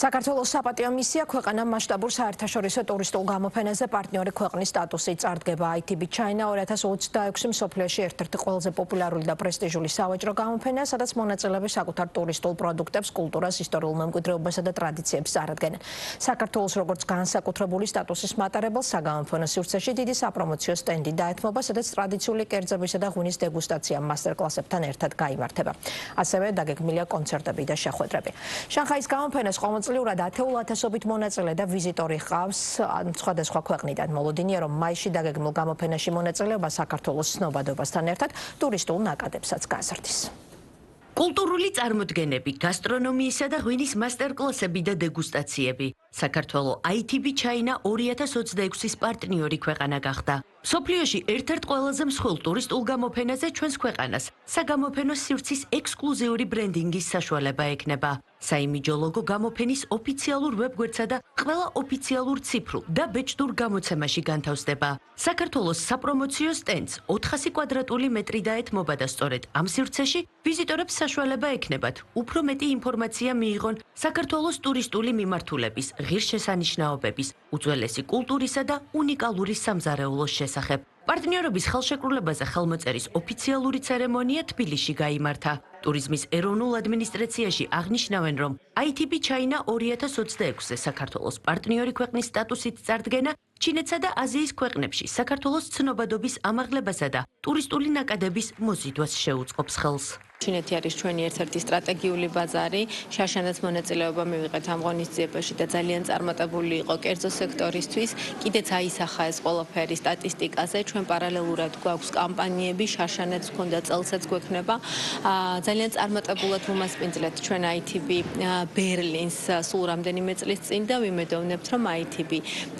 საქართველოს საპატიო მისია ქვეყანამ მასშტაბურ საერთაშორისო ტურისტულ გამოფენაზე პარტნიორი ქვეყნის სტატუსი წარდგება. ITB China 2026 მსოფლიოში ერთ-ერთი ყველაზე პოპულარული და პრესტიჟული სავაჭრო გამოფენაა, სადაც მონაწილეები საკუთარ ტურისტულ პროდუქტებს, კულტურას, ისტორიულ მემკვიდრეობასა და ტრადიციებს წარადგენენ. საქართველოს როგორც განსაკუთრებული სტატუსის მატარებელს საგამოფენო სივრცეში დიდი საპრომოციო სტენდი დაეთმობა, სადაც ტრადიციული კერძებისა და ღვინის დეგუსტაცია მასტერკლასებთან ერთად გაიმართება. ასევე დაგეგმილია კონცერტები და შეხვედრები. შანხაის გამოფენას წლიურად 10,000-ობით მონაწილე და ვიზიტორი ჰყავს სხვადასხვა ქვეყნიდან. მოლოდინია, რომ მაისში დაგეგმილ გამოფენაში მონაწილეობა საქართველოს ცნობადობასთან ერთად ტურისტულ ნაკადებსაც გაზრდის. კულტურული წარმოდგენები, გასტრონომიისა და ღვინის მასტერკლასები და დეგუსტაციები. საქართველო ITB China 2026-ის პარტნიორი ქვეყანა გახდა. მსოფლიოში ერთ-ერთ ყველაზე მსხვილ ტურისტულ გამოფენაზე ჩვენს ქვეყანას საგამოფენო სივრცის ექსკლუზიური ბრენდინგის საშუალება ექნება. საიმიჯო ლოგო გამოფენის ოფიციალურ ვებგვერდსა და ყველა ოფიციალურ ციფრულ და ბეჭდურ გამოცემაში განთავსდება. საქართველოს საპრომოციო სტენდს 400 კვადრატული მეტრი დაეთმობა და სწორედ ამ სივრცეში ვიზიტორებს საშუალება ექნებათ უფრო მეტი ინფორმაცია მიიღონ საქართველოს ტურისტული მიმართულების, ღირსშესანიშნაობების, უძველესი კულტურისა და უნიკალური სამზარეულოს შესახებ. პარტნიორობის ხელშეკრულებაზე ხელმოწერის ოფიციალური ცერემონია თბილისში გაიმართა. ტურიზმის ეროვნულ ადმინისტრაციაში აღნიშნავენ, რომ ITB China 2026-ზე საქართველოს პარტნიორი ქვეყნის სტატუსით წარდგენა ჩინეთსა და აზიის ქვეყნებში საქართველოს ცნობადობის ამაღლებასა და ტურისტული ნაკადების მოზიდვას შეუწყობს ხელს. ჩინეთი არის ჩვენი ერთ-ერთი სტრატეგიული ბაზარი. შაშანაც მონაწილეობა მივიღეთ ამ ღონისძიებაში და ძალიან წარმატებული იყო კერძო სექტორისთვის. კიდეც აისახა ეს ყველაფერი სტატისტიკაზე. ჩვენ პარალელურად გვაქვს კამპანიები, შაშანაც გქონდა, წელსაც გვექნება. ძალიან წარმატებულად უმასპინძლეთ ჩვენ ITB ბერლინს სულ რამდენიმე წლის წინ და ვიმედოვნებთ, რომ ITB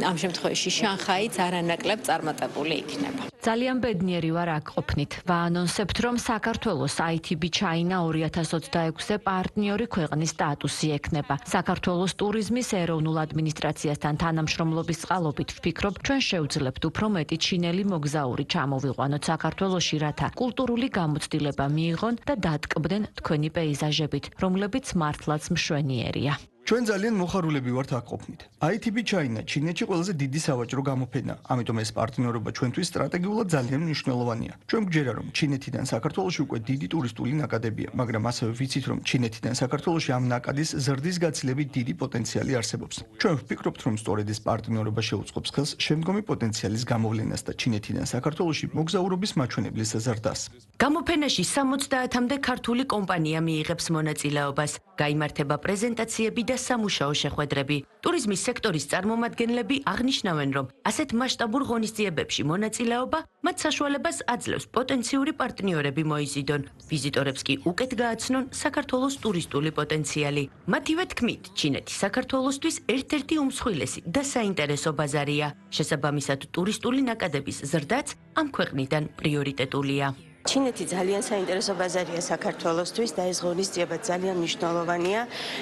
ამ შემთხვევაში შანხაიც არანაკლებ წარმატებული იქნება. ძალიან ბედნიერი ვარ აქ ყოფნით. ვაანონსებთ, რომ საქართველოს ITB China 2026-ზე პარტნიორი ქვეყნის სტატუსი ექნება. საქართველოს ტურიზმის ეროვნულ ადმინისტრაციასთან თანამშრომლობის წყალობით ვფიქრობ, ჩვენ შევძლებთ უფრო მეტი ჩინელი მოგზაური ჩამოვიყვანოთ საქართველოში, რათა კულტურული გამოცდილება მიიღონ და დატკბდნენ თქვენი პეიზაჟებით, რომლებიც მართლაც მშვენიერია. ჩვენ ძალიან მოხარულები ვართ აქ ყოფნით. ITB China ჩინეთში ყველაზე დიდი სავაჭრო გამოფენა, ამიტომ ეს პარტნიორობა ჩვენთვის სტრატეგიულად ძალიან მნიშვნელოვანია. ჩვენ გვჯერა, რომ ჩინეთიდან საქართველოში უკვე დიდი ტურისტული ნაკადებია, მაგრამ ასევე ვიცით, რომ ჩინეთიდან საქართველოში ამ ნაკადის ზრდის გაცილებით დიდი პოტენციალი არსებობს. ჩვენ ვფიქრობთ, რომ სწორედ ეს პარტნიორობა შეუწყობს ხელს შემდგომი პოტენციალის გამოვლენას და ჩინეთიდან საქართველოში მოგზაურობის მაჩვენებლის ზრდას. გამოფენაში 70-მდე ქართული კომპანია მიიღებს მონაწილეობას. გაიმართება პრეზენტაციები და სამუშაო შეხვედრები. ტურიზმის სექტორის წარმომადგენლები აღნიშნავენ, რომ ასეთ მასშტაბურ ღონისძიებებში მონაწილეობა მათ საშუალებას აძლევს პოტენციური პარტნიორები მოიზიდონ. ვიზიტორებს კი უკეთ გააცნონ საქართველოს ტურისტული პოტენციალი. მათივე თქმით, ჩინეთი საქართველოსთვის ერთ-ერთი უმსხვილესი და საინტერესო ბაზარია. შესაბამისად, ტურისტული ნაკადების ზრდაც ამ ქვეყნიდან პრიორიტეტულია. ჩინეთი ძალიან საინტერესო ბაზარია საქართველოსთვის და ეს ღონისძიება ძალიან მნიშვნელოვანია,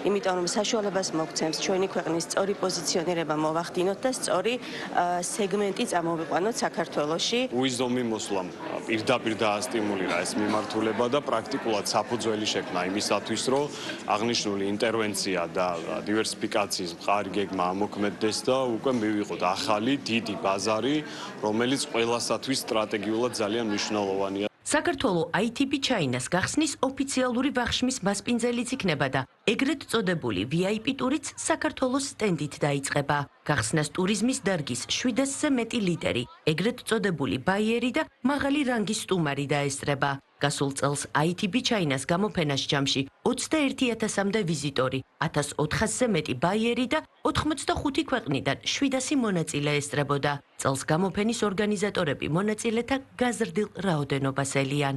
იმიტომ რომ საშუალებას მოგცემს ჩვენი ქვეყნის სწორი პოზიციონირება მოვახდინოთ და სწორი სეგმენტი წამოვიყვანოთ საქართველოში. უიზდომი მოსვლამ პირდაპირ დაასტიმულირა ეს მიმართულება და პრაქტიკულად საფუძველი შექმნა იმისათვის, რომ აღნიშნული ინტერვენცია და დივერსიფიკაციის მყარი გეგმა ამოქმედდეს და უკვე მივიღოთ ახალი დიდი ბაზარი, რომელიც ყველასათვის სტრატეგიულად ძალიან მნიშვნელოვანია. საქართველო ITB China-ს გახსნის ოფიციალური ვახშმის მასპინძელიც იქნება და ეგრეთ წოდებული VIP ტურიც საქართველოს სტენდით დაიწყება. გახსნას ტურიზმის დარგის 700-ზე მეტი ლიდერი, ეგრეთ წოდებული ბაიერი და მაღალი რანგის სტუმარი დაესწრება. გასულ წელს ITB China-ს გამოფენას ჯამში 21,000-მდე ვიზიტორი, 1400-ზე მეტი ბაიერი და 85 ქვეყნიდან 700 მონაწილე ესწრებოდა. წელს გამოფენის ორგანიზატორები მონაწილეთა გაზრდილ რაოდენობას ელიან.